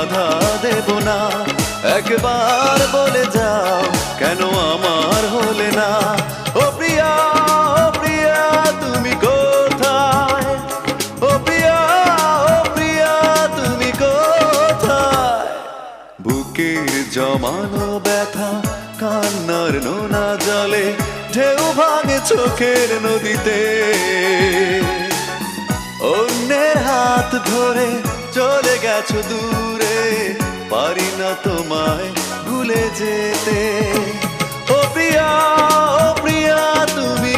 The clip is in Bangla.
বাধা দেব না। একবার বলে যাও কেন আমার হলে না। ও প্রিয়া, ও প্রিয়া তুমি কোথায়? ও প্রিয়া, ও প্রিয়া তুমি কোথায়? বুকের জমানো ব্যথা কান্নার নোনা জলে ঢেউ ভাঙে চোখের নদীতে। অন্যের হাত ধরে চলে গেছো দূরে, পারি না তোমায় ভুলে যেতে। ও প্রিয়া, ও প্রিয়া তুমি